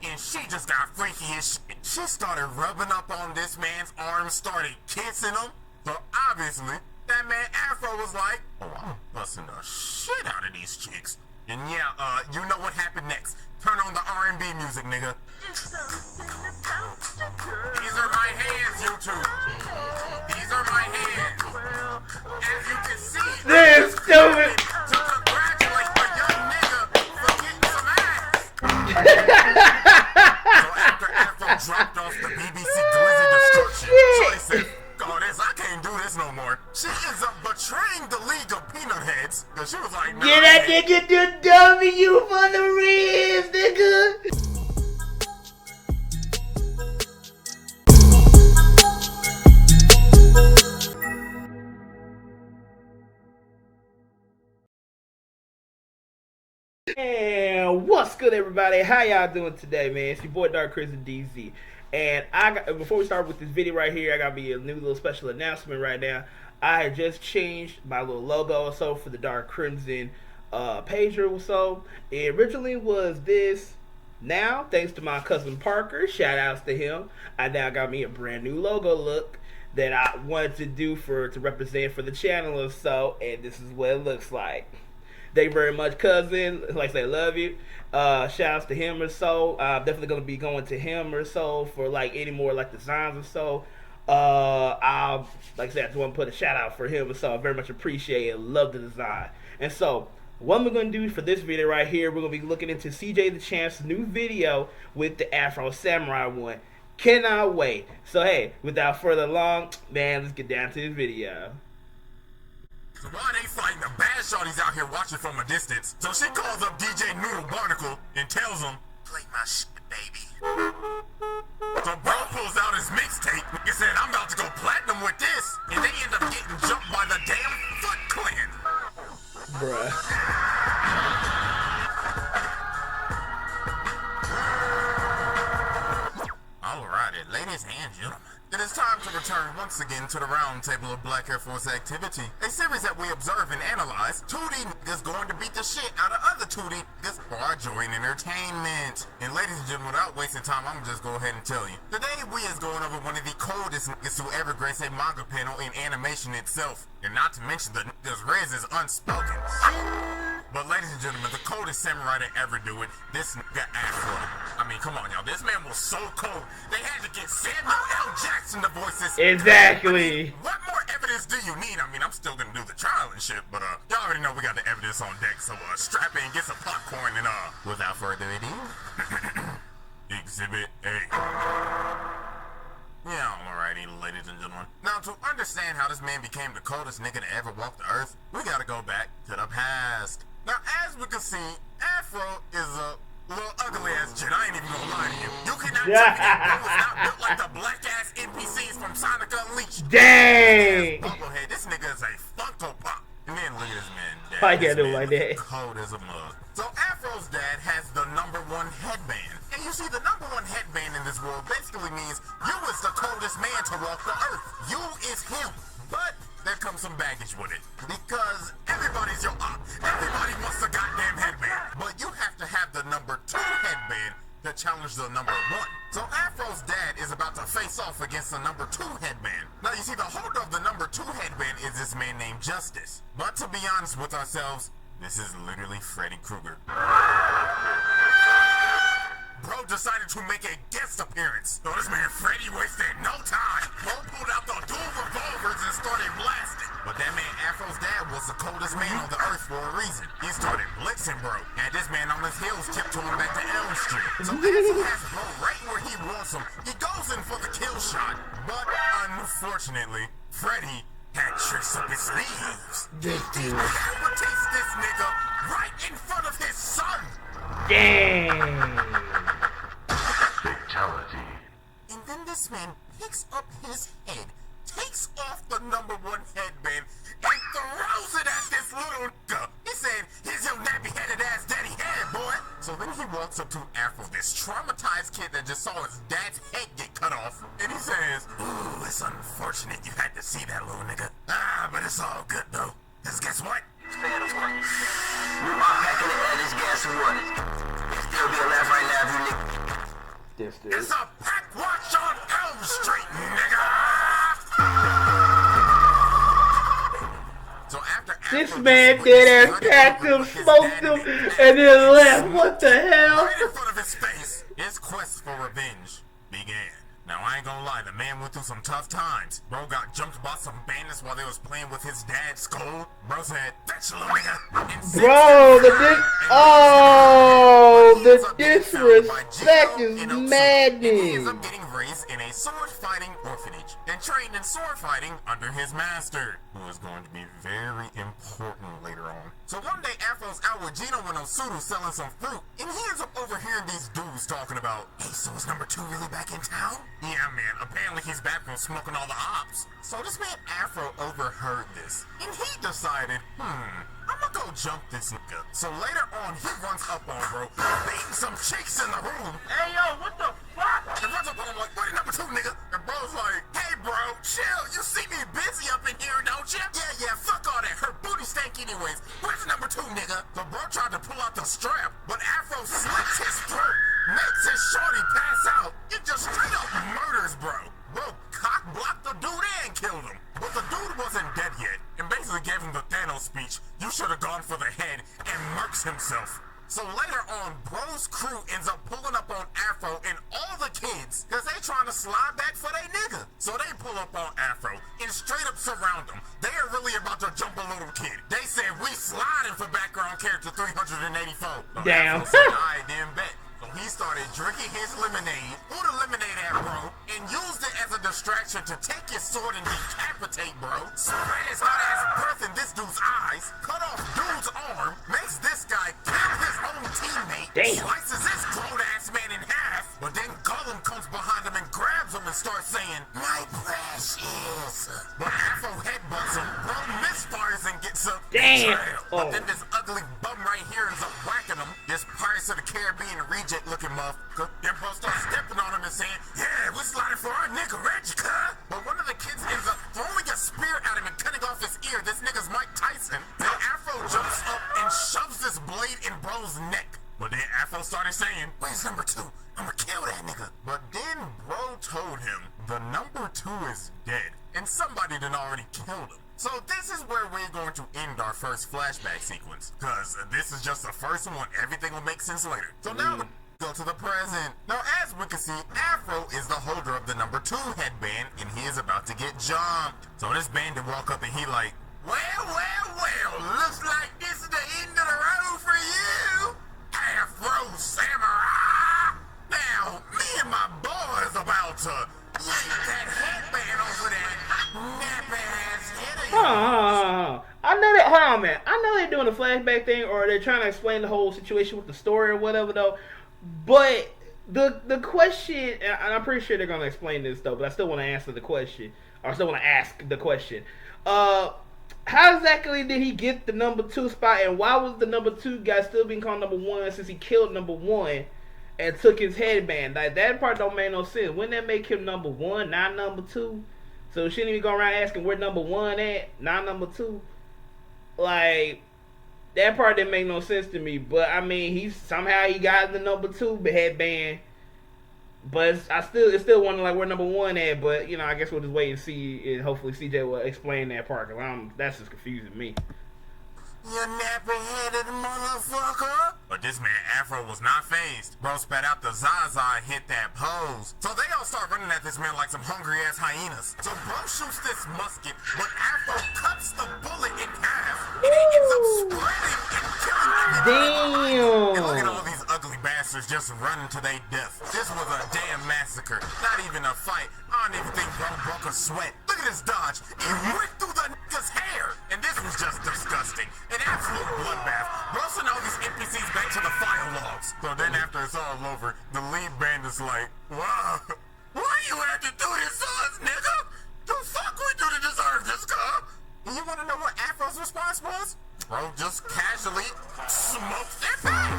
and she just got freaky as shit. She started rubbing up on this man's arm, started kissing him. So obviously, that man Afro was like, oh, I'm busting the shit out of these chicks. And yeah, you know what happened next. Turn on the R&B music, nigga. These are my hands, YouTube. These are my hands. As you can see, this is stupid. To congratulate a young nigga for getting some ass. So after Afro dropped off the BBC Glizzy Destruction, Joy said, "Oh, this, I can't do this no more." She ends up betraying the League of Peanut Heads, because she was like, nah, get that nigga to W for the ribs, nigga. And what's good, everybody? How y'all doing today, man? It's your boy Dark Crimson DZ. And before we start with this video right here, I got me a new little special announcement right now. I had just changed my little logo or so for the Dark Crimson pager or so. It originally was this. Now, thanks to my cousin Parker, shout outs to him, I now got me a brand new logo look that I wanted to do to represent for the channel or so, and this is what it looks like. Thank you very much, cousin. Like I say, love you. Shout outs to him or so. I'm definitely gonna be going to him or so for like any more like designs or so. I'll, like I said, I just want to put a shout out for him or so. I very much appreciate it. Love the design. And so what we're gonna do for this video right here, we're gonna be looking into CJ the Champ's new video with the Afro Samurai one. Cannot wait. So hey, without further long, man, let's get down to the video. So why they fighting, the bad shorties out here watching from a distance. So she calls up DJ Noodle Barnacle and tells him, "Play my shit, baby." So bro pulls out his mixtape and said, "I'm about to go platinum with this." And they end up getting jumped by the damn Foot Clan. Bruh. Alrighty, ladies and gentlemen. It is time to return once again to the Roundtable of Black Air Force activity. A series that we observe and analyze. 2D niggas going to beat the shit out of other 2D niggas for our joy and entertainment. And ladies and gentlemen, without wasting time, I'm gonna just go ahead and tell you. Today we is going over one of the coldest niggas to ever grace a manga panel in animation itself. And not to mention the nigga's Riz is unspoken. But ladies and gentlemen, the coldest samurai to ever do it, this nigga Afro. I mean, come on, y'all. This man was so cold, they had to get Samuel L. Jackson to voice this. Exactly. I mean, what more evidence do you need? I mean, I'm still gonna do the trial and shit, but y'all already know we got the evidence on deck, so strap in, get some popcorn, and without further ado, Exhibit A. Yeah, alrighty, ladies and gentlemen. Now, to understand how this man became the coldest nigga to ever walk the earth, we gotta go back to the past. Now, as we can see, Afro is a little ugly ass shit. I ain't even gonna lie to you. You cannot tell me that was not built like the black ass NPCs from Sonic Unleashed. Dang! Bubblehead, this nigga is a Funko Pop. And then look at this man. Dad. Why you gotta This do it man like looks that? cold as a mug. So Afro's dad has the #1 headband. And you see, the #1 headband in this world basically means you is the coldest man to walk the earth. You is him. But there comes some baggage with it. Because everybody's your op. Everybody wants a goddamn headband. But you have to have the #2 headband to challenge the #1. So Afro's dad is about to face off against the #2 headband. Now you see, the holder of the #2 headband is this man named Justice. But to be honest with ourselves, this is literally Freddy Krueger. Bro decided to make a guest appearance. So this man Freddy wasted no time. Bro pulled out the dual revolvers and started blasting. But that man Afro's dad was the coldest man on the earth for a reason. He started blitzing bro. Had this man on his heels tiptoeing back to Elm Street. So as he has bro right where he wants him, he goes in for the kill shot. But unfortunately, Freddy had tricks up his sleeves. He decapitates this nigga right in front of his son. Dang! Fatality. And then this man picks up his head, takes off the #1 headband, and throws it at this little nigga. He said, "Here's your nappy-headed ass daddy head, boy." So then he walks up to Afro, this traumatized kid that just saw his dad's head get cut off, and he says, "Ooh, it's unfortunate you had to see that, little nigga. But it's all good, though. Because guess what? We all packing it at this gas and what? Still be alive right now if you niggas This dude. It's a pack watch on Elm Street, nigga! So after This man did ass packed him, smoked him, and then left. What the hell? Right in front of his face, his quest for revenge began. Now, I ain't gonna lie, the man went through some tough times. Bro got jumped by some bandits while they was playing with his dad's skull. Bro said, "Fetch a little nigga." Bro, the disrespect is maddening. He ends up getting raised in a sword fighting orphanage and trained in sword fighting under his master, who is going to be very important later on. So one day, Afro's out with Gino and Osudu selling some fruit, and he ends up overhearing these dudes talking about, "Hey, so is number 2 really back in town?" Yeah, man, apparently he's back from smoking all the ops. So this man Afro overheard this, and he decided, I'ma go jump this nigga. So later on, he runs up on bro, beating some chicks in the room. "Hey, yo, what the fuck?" And runs up on him like, "What, number 2, nigga?" And bro's like, "Hey, bro, chill. You see me busy up in here, don't you?" Yeah, fuck all that. Her booty stank anyways. "Where's number 2, nigga?" The bro tried to pull out the strap, but Afro slits his throat, makes his shorty pass out. It just straight up murders bro. Bro cock blocked the dude and killed him. But the dude wasn't dead yet, and basically gave him the Thanos speech, "You should have gone for the head," and murks himself. So later on, bro's crew ends up pulling up on Afro and all the kids, cause they trying to slide back for they nigga. So they pull up on Afro and straight up surround him. They are really about to jump a little kid. They said, "We sliding for background character 384. So Damn. Afro said, "I didn't bet." So he started drinking his lemonade, pulled the lemonade at bro, and used it as a distraction to take his sword and decapitate bro, spread his hot ass breath in this dude's eyes, cut off dude's arm, makes this guy kill his own teammate, Damn. slices this grown ass man in half, but then Gollum comes behind him and grabs him and starts saying, "My precious." But Afro headbutts him, bro misfires and gets up. Damn. But then this ugly bum right here ends up whacking him, this Pirates of the Caribbean reject looking motherfucker. Then bro starts stepping on him and saying, "Yeah, we're sliding for our nigga Reggie, cuz." But one of the kids ends up throwing a spear at him and cutting off his ear. This nigga's Mike Tyson. Then Afro jumps up and shoves this blade in bro's neck. But then Afro started saying, "Where's number 2? I'ma kill that nigga." But then bro told him the number 2 is dead, and somebody done already killed him. So this is where we're going to end our first flashback sequence, cause this is just the first one. Everything will make sense later. So now go to the present. Now as we can see, Afro is the holder of the number 2 headband, and he is about to get jumped. So this bandit walk up and he like, well, looks like this is the end of the road for you, Afro Samurai. Now, me and my boys about to yank that headband over that nap-ass head of yours. I know that. Hold on, man. I know they're doing a flashback thing, or they're trying to explain the whole situation with the story or whatever, though. But the question, and I'm pretty sure they're gonna explain this though, but I still want to answer the question, or I still want to ask the question. How exactly did he get the number 2 spot, and why was the number 2 guy still being called number 1 since he killed number 1 and took his headband? Like, that part don't make no sense. Wouldn't that make him number 1, not number 2? So shouldn't he go around asking where number 1 at, not number 2? Like, that part didn't make no sense to me. But I mean, he got the number 2 headband. But it's still wondering like where number 1 at. But you know, I guess we'll just wait and see, and hopefully CJ will explain that part. Cause that's just confusing me. You nappy-headed motherfucker. But this man Afro was not fazed. Bro spat out the Zaza and hit that pose. So they all start running at this man like some hungry-ass hyenas. So bro shoots this musket, but Afro cuts the bullet in half, and he ends up spreading and killing everybody. Damn. And look at all these ugly bastards just running to their death. This was a damn massacre. Not even a fight. I don't even think bro broke a sweat. Look at this dodge. He went through the nigga's hair. And this was just disgusting. An absolute bloodbath. Bro sent all these NPCs back to the file logs. So then after it's all over, the lead bandit's like, wow, why you had to do this to us, nigga? The fuck we do to deserve this, cub? And you wanna know what Afro's response was? Bro just casually smoked their back.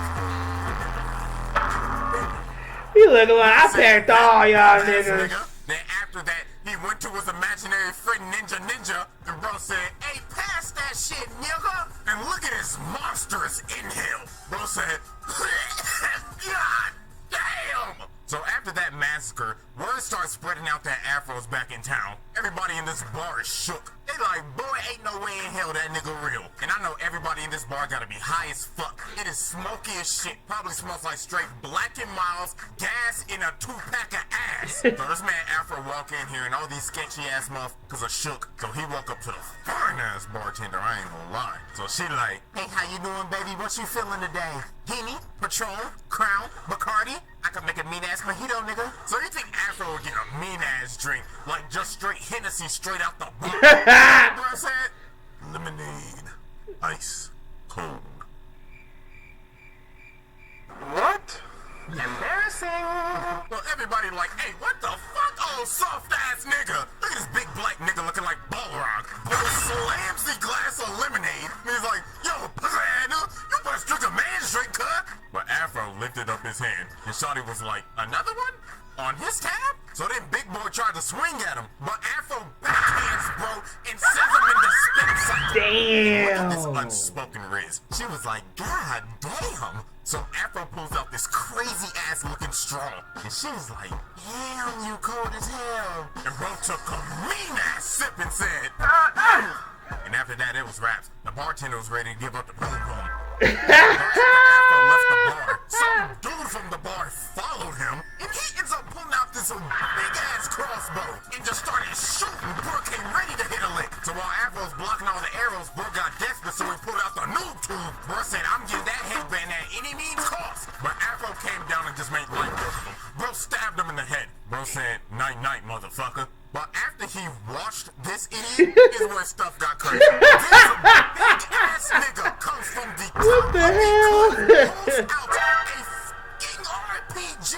He looking like I packed all y'all niggas. Then after that, he went to his imaginary friend Ninja, and bro said, "Hey, pass that shit, nigga." And look at his monstrous inhale. Bro said, "God damn." So after that massacre, word starts spreading out that Afro's back in town. Everybody in this bar is shook. They like, boy, ain't no way in hell that nigga real. And I know everybody in this bar gotta be high as fuck. It is smoky as shit. Probably smells like straight Black and Miles gas in a 2-pack of ass. So this man Afro walk in here and all these sketchy ass motherfuckers are shook. So he walk up to the foreign ass bartender, I ain't gonna lie. So she like, hey, how you doing, baby? What you feeling today? Henny, Patron, Crown, Bacardi? I could make a mean ass mojito, nigga. So you think Afro would get a mean ass drink, like just straight Hennessy straight out the boot? Bro said, lemonade, ice, cold. What? Embarrassing. Well, everybody like, hey, what the fuck, old soft ass nigga? Look at this big black nigga looking like Balrog. Bro slams the glass of lemonade, and he's like, yo, pussy, you must drink a man's drink, cut. But Afro lifted up his hand, and Shawty was like, another one? On his tab? So then Big Boy tried to swing at him, but Afro backhands bro and sends him into spin cycle. Damn. This unspoken Riz. She was like, God damn. So Afro pulls out this crazy ass looking straw, and she was like, damn, you cold as hell. And bro took a mean ass sip and said, and after that it was raps. The bartender was ready to give up the boom boom. Afro left the bar. Some dude from the bar followed him, and he ends up pulling out this big ass crossbow and just started shooting. Bro came ready to hit a lick. So while Afro's blocking all the arrows, Bro got desperate, so he pulled out the noob tube. Bro said, I'm getting that headband at any means cost. But Afro came down and just made light of him. Bro stabbed him in the head. Bro said, night night, motherfucker. But after he watched this idiot, is where stuff got crazy. This big ass nigga comes from the What the hell? pulls out a fucking RPG,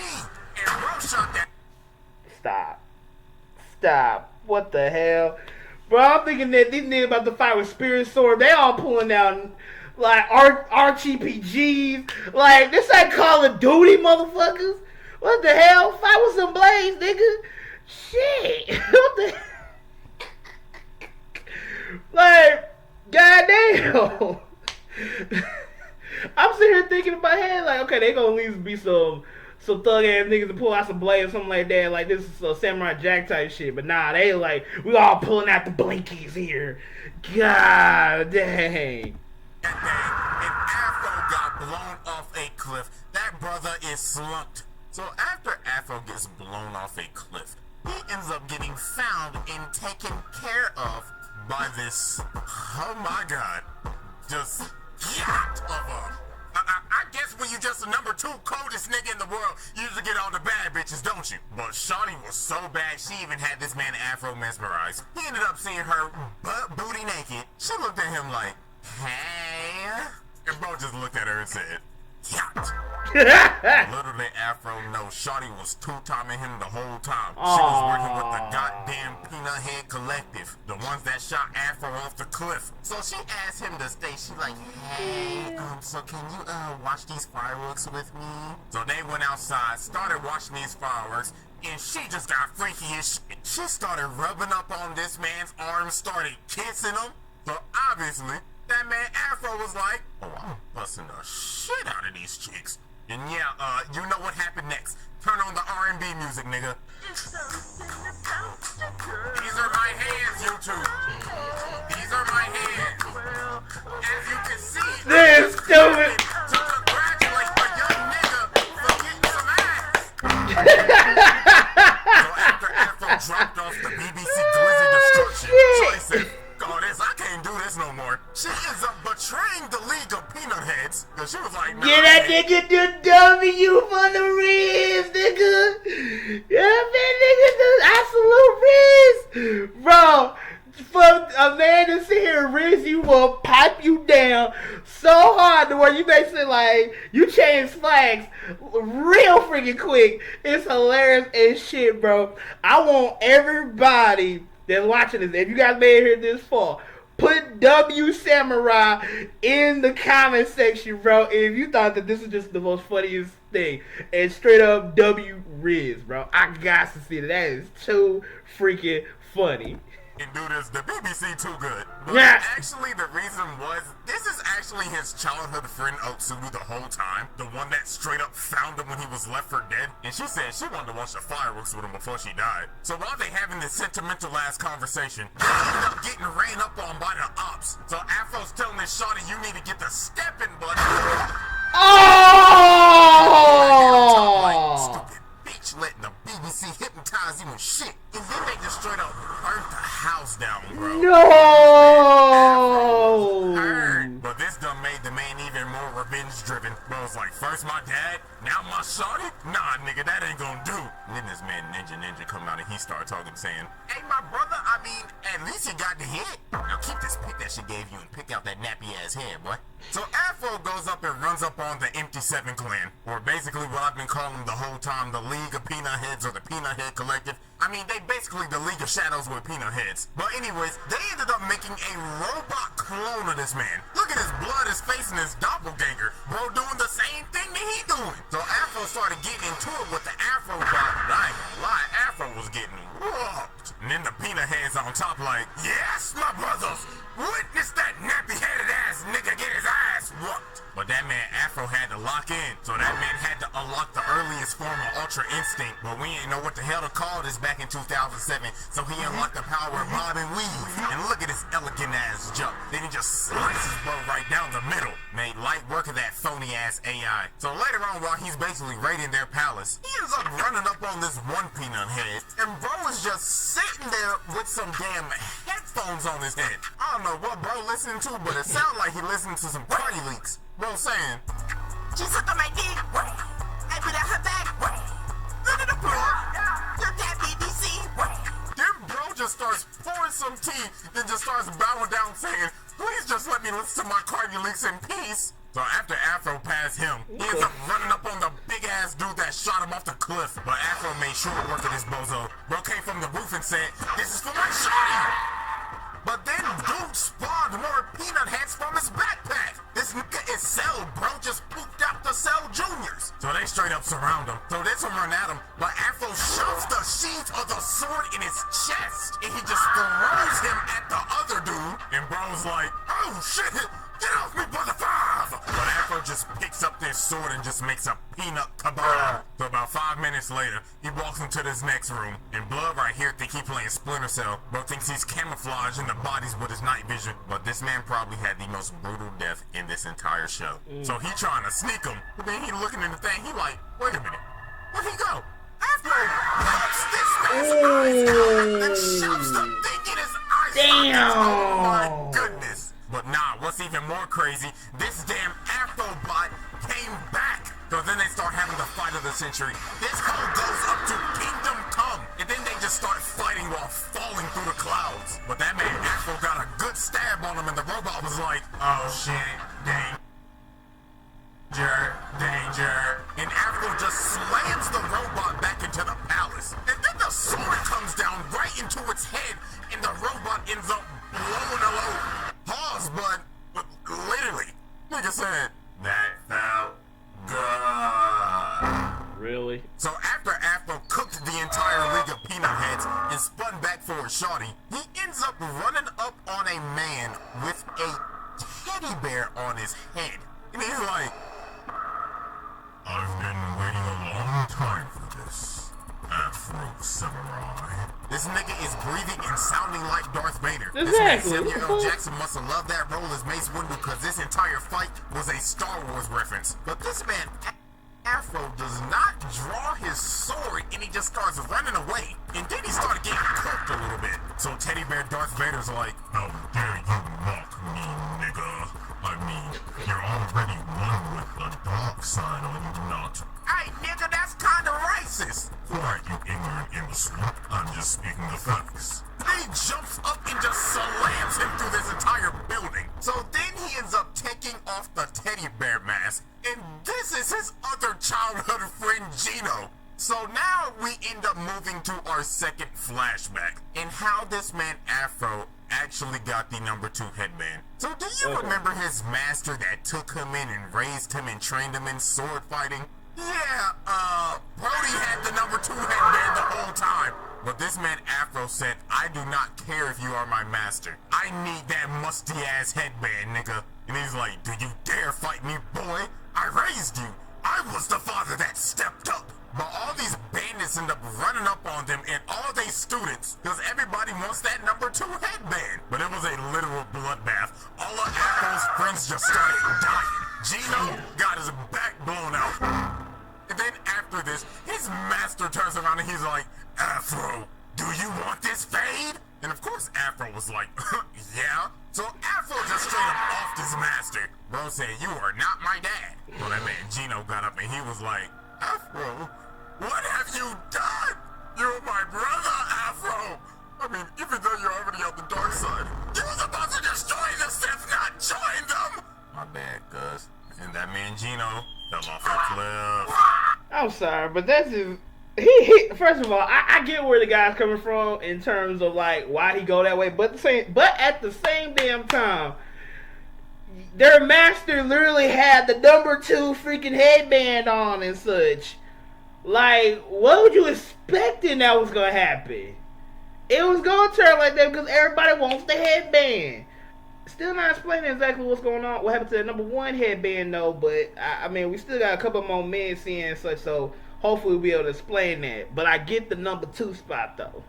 and bro shot that. Stop. What the hell? Bro, I'm thinking that these niggas about to fight with Spirit Sword. They all pulling out like RPGs. Like, this ain't Call of Duty, motherfuckers. What the hell? Fight with some blades, nigga. Shit. What the like, goddamn. I'm sitting here thinking in my head, like, okay, they gonna at least be some thug ass niggas to pull out some blades or something like that. Like, this is a Samurai Jack type shit. But nah, they like, we all pulling out the blinkies here. God dang. And Afro got blown off a cliff. That brother is slumped. So after Afro gets blown off a cliff, he ends up getting found and taken care of by this, oh my god, just yacht of a... I guess when you just the number 2 coldest nigga in the world, you usually get all the bad bitches, don't you? But Shawty was so bad, she even had this man Afro mesmerized. He ended up seeing her butt booty naked. She looked at him like, hey. And bro just looked at her and said, yacht. Literally, Afro knows Shawty was two-timing him the whole time. She was working with the goddamn Peanut Head Collective, the ones that shot Afro off the cliff. So she asked him to stay. She like, hey, so can you watch these fireworks with me? So they went outside, started watching these fireworks, and she just got freaky as shit. She started rubbing up on this man's arm, started kissing him. So obviously, that man Afro was like, oh, I'm busting the shit out of these chicks. And yeah, you know what happened next. Turn on the R&B music, nigga. These are my hands, YouTube. These are my hands. As you can see, This is stupid. to congratulate a young nigga for getting some ass. So after Afro dropped off the BBC Glizzy Destruction, Shawty said, oh, this, I can't do this no more. She ends up betraying the League of Peanut Heads. Cause she was like, nah, Get that nigga the W for the Riz, nigga. Yeah, man, nigga, the absolute Riz. Bro, for a man to sit here and Riz, you will pipe you down so hard to where you basically like, you change flags real freaking quick. It's hilarious as shit, bro. I want everybody that's watching this, if you guys made it here this far, put W Samurai in the comment section, bro. If you thought that this is just the most funniest thing, and straight up W Riz, bro. I got to see that. That is too freaking funny. and do this, the BBC too good. But Yeah. actually, the reason was, this is actually his childhood friend Otsuru the whole time. The one that straight up found him when he was left for dead. And she said she wanted to watch the fireworks with him before she died. So while they having this sentimental ass conversation, they end up getting ran up on by the ops. So Afro's telling this shawty, you need to get the stepping button. Oh! Stupid bitch, letting the BBC hypnotize you and shit. And then they just straight up burnt the house down, bro. No! Heard. But this done made the man even more revenge driven. Bro, it's like, first my dad, now my shawty? Nah, nigga, that ain't gonna do. And then this man Ninja come out and he started talking, saying, hey, my brother, I mean, at least you got the hit. Now keep this pick that she gave you and pick out that nappy ass head, boy. So Afro goes up and runs up on the Empty Seven clan, or basically what I've been calling the whole time, the League of Peanut Heads or the Peanut Head Collective. I mean, they basically the League of Shadows with peanut heads. But anyways, they ended up making a robot clone of this man. Look at his blood, his face, and his doppelganger. Bro doing the same thing that he doing. So Afro started getting into it with the Afro bot. But I ain't gonna lie, Afro was getting whooped. And then the peanut heads on top like, yes, my brothers, witness that nappy-headed ass nigga get his ass whooped. But that man Afro had to lock in, so that man had to unlock the earliest form of Ultra Instinct, but we ain't know what the hell to call this back in 2007, so he unlocked the power of bob and weave. And look at his elegant ass jump. Then he just slices bro right down the middle. Made light work of that phony ass AI. So later on, while he's basically raiding their palace, he ends up running up on this one peanut head, and bro is just sitting there with some damn headphones on his head. I don't know what bro listening to, but it sounded like he listened to some party leaks. Bro saying, she sucked on my dick, I put out her back, under the floor, your dad BBC, then bro just starts pouring some tea, then just starts bowing down saying, please just let me listen to my Cardi leaks in peace. So after Afro passed him, he ends up running up on the big ass dude that shot him off the cliff. But Afro made short work of this bozo. Bro came from the roof and said, this is for my shorty. But then dude spawned more peanut heads from his backpack. This nigga is Cell, bro, just pooped out the Cell Juniors. So they straight up surround him. So this one run at him, but Afro shoves the sheath of the sword in his chest. And he just throws him at the other dude. And bro's like, oh shit, get off me, brother five. But Afro just picks up this sword and just makes a peanut kebab. So about 5 minutes later, he walks into this next room. And Blood right here think he playing Splinter Cell. Bro thinks he's camouflaged in the bodies with his night vision. But this man probably had the most brutal death in this entire show. So he trying to sneak him. But then he looking in the thing, he like, wait a minute, where'd he go? Afro pops this man's eyes out and shoves the thing in his eye sockets. Oh my goodness. But nah, what's even more crazy, this damn Afro bot came back. So then they start having the fight of the century. This hoe goes up to Kingdom Come, and then they just start fighting while falling through the clouds. But that man Afro got a good stab on him, and the robot was like, oh shit, danger. And Afro just slams the robot back into the palace. And then the sword comes down right into its head, and the robot ends up blowing alone. Pause, but literally, nigga said, that felt good. Really? So after Afro cooked the entire League of Peanut Heads and spun back for a shawty, he ends up running up on a man with a teddy bear on his head. And he's like, I've been waiting a long time for this, Afro Samurai. This nigga is breathing and sounding like Darth Vader. Exactly. This man Samuel L. Jackson must have loved that role as Mace Windu because this entire fight was a Star Wars reference. But this man Afro does not draw his sword and he just starts running away. And then he started getting cooked a little bit. So Teddy Bear Darth Vader's like, how dare you mock me, nigga? I mean, you're already one with the dark side, are you not? Hey, nigga, that's kinda racist. Why, you ignorant imbecile? I'm just speaking the facts. He jumps up and just slams him through this entire building. So then he ends up taking off the teddy bear mask, and this is his other childhood friend, Gino. So now we end up moving to our second flashback, and how this man Afro actually got the #2 headband. So do you remember his master that took him in and raised him and trained him in sword fighting? Yeah, Brody had the #2 headband the whole time. But this man Afro Afro said, I do not care if you are my master. I need that musty-ass headband, nigga. And he's like, do you dare fight me, boy? I raised you. I was the father that stepped up. But all these bandits end up running up on them and all they students, because everybody wants that number 2 headband. But it was a literal bloodbath. All of Afro's friends just started dying. Gino got his back blown out. And then after this, his master turns around and he's like, Afro, do you want this fade? And of course Afro was like, yeah. So Afro just straight up offed his master. Bro said, you are not my dad. So that man Gino got up and he was like, Afro, what have you done? You're my brother, Afro. I mean, even though you're already on the dark side, you was about to destroy the Sith, not join them. My bad, cuz. And that man Gino fell off a cliff. I'm sorry, but that's just he first of all, I get where the guy's coming from in terms of like why he go that way, but at the same damn time, their master literally had the number 2 freaking headband on and such. Like, what would you expecting that was gonna happen? It was gonna turn like that because everybody wants the headband. Still not explaining exactly what's going on, what happened to the number 1 headband though, but I mean, we still got a couple more minutes in and such, so hopefully we'll be able to explain that. But I get the number 2 spot though.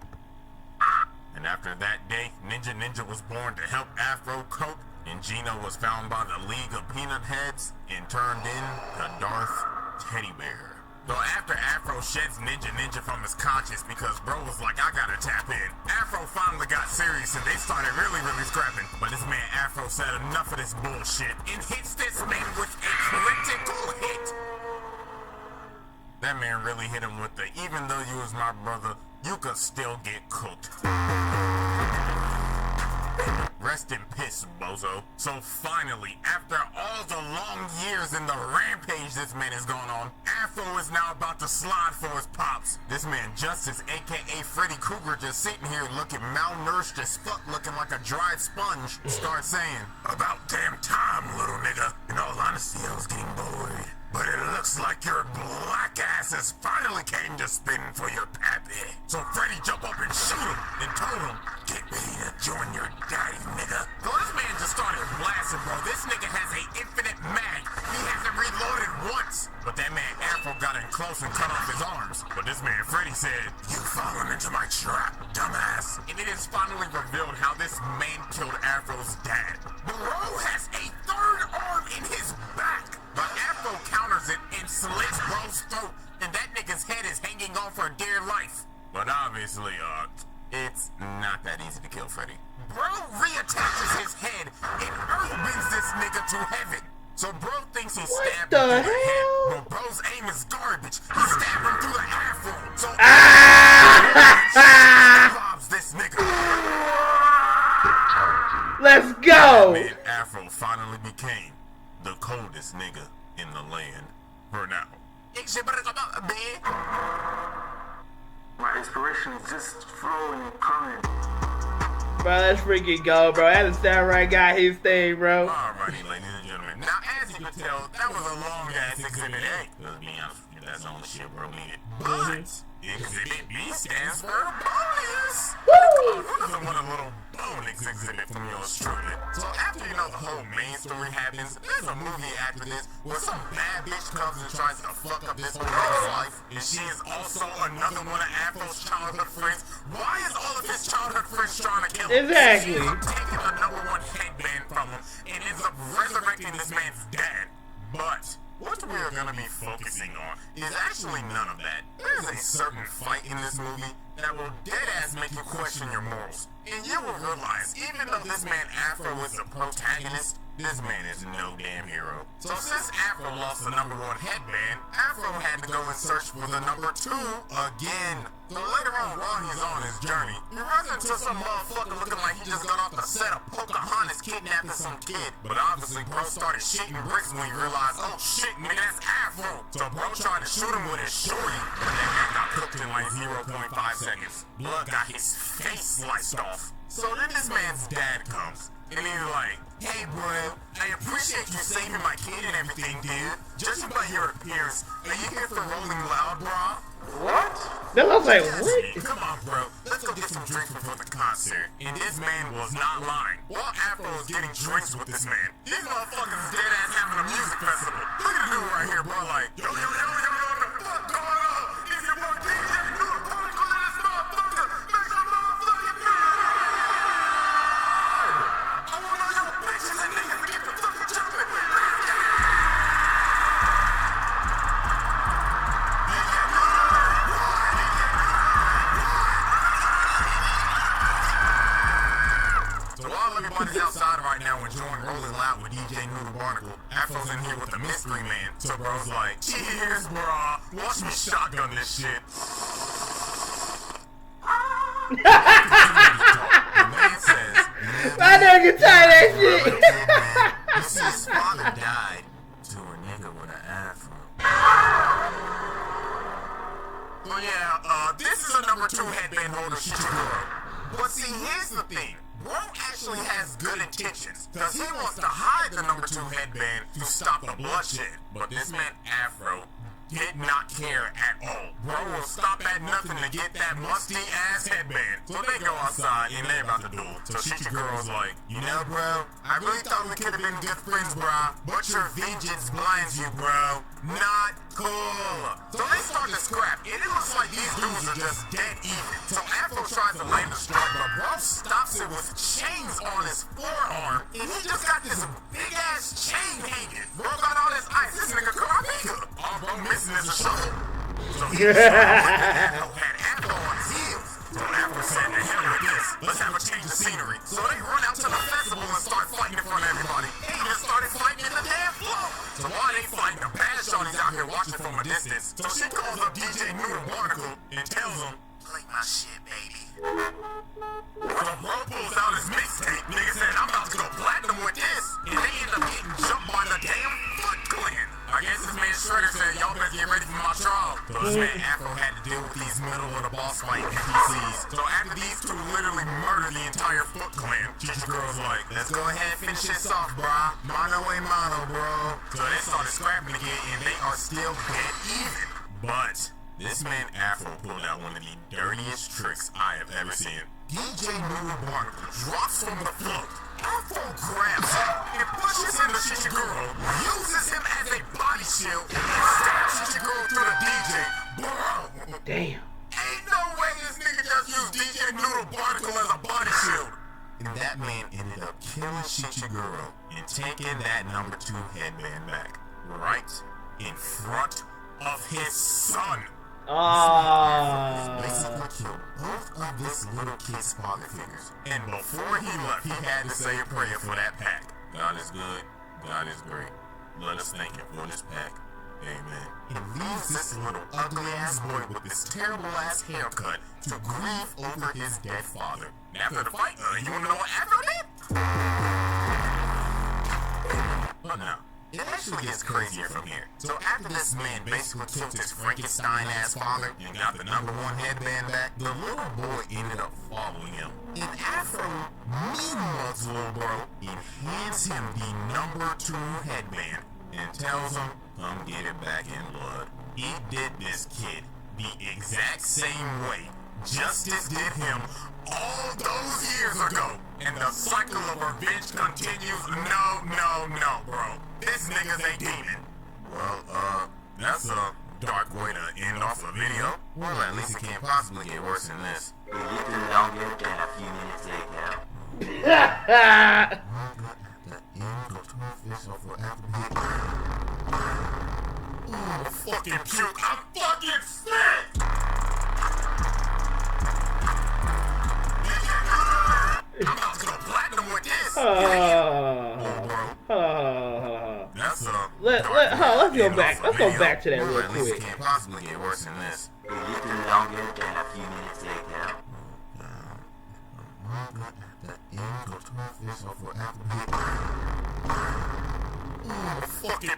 And after that day, Ninja was born to help Afro cope, and Gino was found by the League of Peanut Heads and turned in to Darth Teddy Bear. So after Afro sheds Ninja from his conscience because bro was like, I gotta tap in, Afro finally got serious and they started really scrapping. But this man Afro said enough of this bullshit and hits this man with a critical hit. That man really hit him with the, even though you was my brother, you could still get cooked. Rest in piss, bozo. So finally, after all the long years in the rampage this man is going on, Afro is now about to slide for his pops. This man Justice, aka Freddy Krueger, just sitting here looking malnourished as fuck, looking like a dried sponge, starts saying, about damn time, little nigga. In all honesty, I was getting bored. But it looks like your black ass has finally came to spin for your pappy. So Freddy jumped up and shoot him and told him, get ready to join your daddy, nigga. So this man just started blasting, bro. This nigga has an infinite mag. He hasn't reloaded once. But that man Afro got in close and cut off his arms. But this man Freddy said, you've fallen into my trap, dumbass. And it is finally revealed how this man killed Afro's dad. Bro has a 3rd arm in his back. But Afro counters it and slits bro's throat, and that nigga's head is hanging on for dear life. But obviously, it's not that easy to kill Freddy. Bro reattaches his head and earth bends this nigga to heaven. So bro thinks he stabbed him through the head, but bro's aim is garbage. He stabbed him through the afro. So robs this nigga. Let's go. Man, Afro finally became the coldest nigga in the land for now. My inspiration is just flowing and coming. Bro, let's freaking go, bro. Afro Samurai got his thing, bro. Alrighty, ladies and gentlemen. Now, as you can tell, that was a long ass Exhibit A. Let's be honest with you, that's the only shit bro needed. But Exhibit B stands for bonus. Who doesn't want a little bonus exhibit from yours truly? So after you know the whole main story happens, there's a movie after this where some bad bitch comes and tries to fuck up this whole nigga's life, and she is also another one of Afro's childhood friends. Why is all of his childhood friends trying to kill him? Exactly. She ends up taking the number 1 headband from him and ends up resurrecting this man's dad. But what we're gonna be focusing on is actually none of that. There's a certain fight in this movie that will deadass make you question your morals. And you will realize, even though this man Afro is the protagonist, this man is no damn hero. So since Afro lost the number 1 headband, Afro had to go and search for the number 2 again. So later on, while he's on his journey, he runs into some motherfucker looking like he just got off the set of Pocahontas kidnapping some kid. But obviously, bro started shitting bricks when he realized, oh shit, nigga, that's Afro. So bro tried to shoot him with his shorty, but that man got cooked in like 0.5 seconds. Blood got his face sliced off. So then this man's dad comes, and he's like, hey bro, I appreciate you saving my kid and everything, dude. Judging by your appearance, are you here for Rolling Loud, bro? What? That looks like, what? Come on, bro. Let's go get some drinks before the concert, and this man was not lying. While Afro was getting drinks with this man, these motherfuckers is dead ass having a music festival. Look at the dude right here, bro, like, yo, what the fuck going on? If you want DJ, do a particle in this motherfucker, make some motherfucking noise! I want all your bitches and niggas to get the fucking jumping. Everybody's outside right now enjoying Rolling Loud with DJ Noodle Barnacle. Afro's in here with the mystery man. So bro's like, cheers, brah. Watch me shotgun this shit. The man says, I never get tired of that shit. you see, his father died to a nigga with an afro. Well, yeah, this is a number 2 headband holder, Shichiguro. But see, here's the thing. Bro actually has good intentions, cause he wants to hide the number 2 headband to stop the bloodshed. But this man Afro did not care at all. Bro will stop at nothing to get that musty ass headband. So they go outside and they about to duel. So Shichiguro's like, you know, bro, I really thought we could have been good friends, bro, but your vengeance blinds you, bro. Not cool. So they start to scrap, and it looks like these dudes are just dead even. So Afro tries to land a strike, but bro stops it with chains on his forearm, and he just got this big ass chain hanging. Bro got all this ice. This nigga Karabika. All bro missing is a shovel. So he had Afro on his heels. So Afro said, the hell with this. Let's have a change of scenery. So they run out to the festival and start fighting in front of everybody. They just started fighting in the damn floor. So while they fighting, the bad shorty's out here watching from a distance. So she calls up DJ Noodle Barnacle and tells him, play my shit, baby. So bro pulls out his mixtape. Nigga said, I'm about to go platinum with this. And they end up getting jumped by the damn Foot Clan. I guess this man Shredder said, y'all better get ready for my trial. So this man Afro had to deal with these middle of the boss fight NPCs. So after these two literally murder the entire Foot Clan, Chichiguro's like, let's go ahead and finish this off, brah. Mano a mano, bro. So they started scrapping again, and they are still dead even. But this man Afro pulled out one of the dirtiest tricks I have ever seen. DJ Noodle Barnacle drops from the float. Afro grabs him and pushes him to Shichiguro, uses him as a body shield, and stabs Shichiguro through the DJ. Bro! Damn. Ain't no way this nigga just used DJ Noodle Barnacle as a body shield. And that man ended up killing Shichiguro and taking that number 2 headband back. Right in front of his son. Basically killed both of this little kid's father figures. And before he left, he had to say a prayer for that pack. God is good. God is great. Let us thank him for this pack. Amen. And leaves this little ugly ass boy with this terrible ass haircut to grieve over his dead father. And after the fight, you wanna know what Afro did? But no. It actually gets crazier from here. So after this man basically killed his Frankenstein-ass father and got the number 1 headband back, the little boy ended up following him. And Afro meanwhiles little bro and hands him the number 2 headband and tells him, come get it back in blood. He did this kid the exact same way Justice did him all those years ago. And the cycle of revenge continues. No, bro. This nigga's a demon. Well, that's a dark way to end off a video. Well, at least it can't possibly get worse than this. A little longer than a few minutes later. Oh, fucking puke. I'm fucking sick! I'm about to go platinum with this. That's let's go back. Let's go back to that real at least quick. it can't possibly get worse than this. A little longer than a few minutes later. Oh, fucking.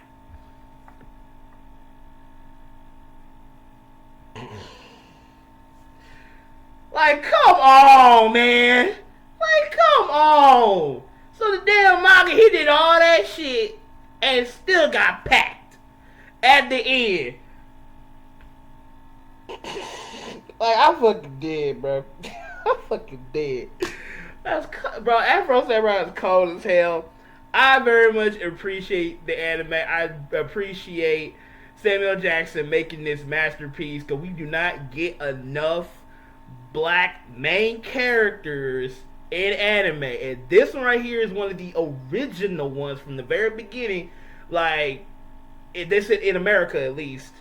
Like, come on, man. Like, come on. So the damn manga, he did all that shit and still got packed at the end. Like, I fucking dead, bro. I'm fucking dead. Bro, Afro Samurai is cold as hell. I very much appreciate the anime. I appreciate Samuel Jackson making this masterpiece because we do not get enough black main characters in anime, and this one right here is one of the original ones from the very beginning. Like, this in America at least,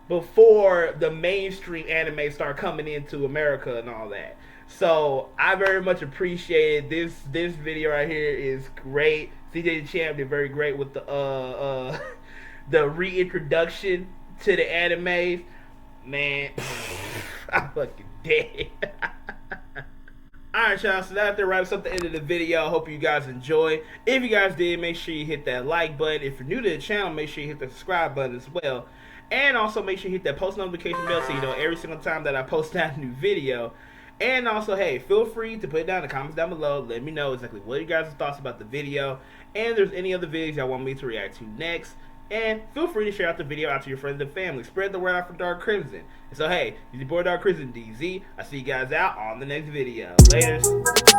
before the mainstream anime start coming into America and all that. So I very much appreciate this video right here is great. CJ the Champ did very great with the the reintroduction to the animes. Man, I'm fucking dead. Alright, y'all, so that wraps up the end of the video. I hope you guys enjoyed. If you guys did, make sure you hit that like button. If you're new to the channel, make sure you hit the subscribe button as well. And also make sure you hit that post notification bell so you know every single time that I post out a new video. And also, hey, feel free to put it down in the comments down below. Let me know exactly what you guys' thoughts about the video. And if there's any other videos y'all want me to react to next. And feel free to share out the video out to your friends and family. Spread the word out for Dark Crimson. And so, hey, it's your boy Dark Crimson DZ. I'll see you guys out on the next video. Laters.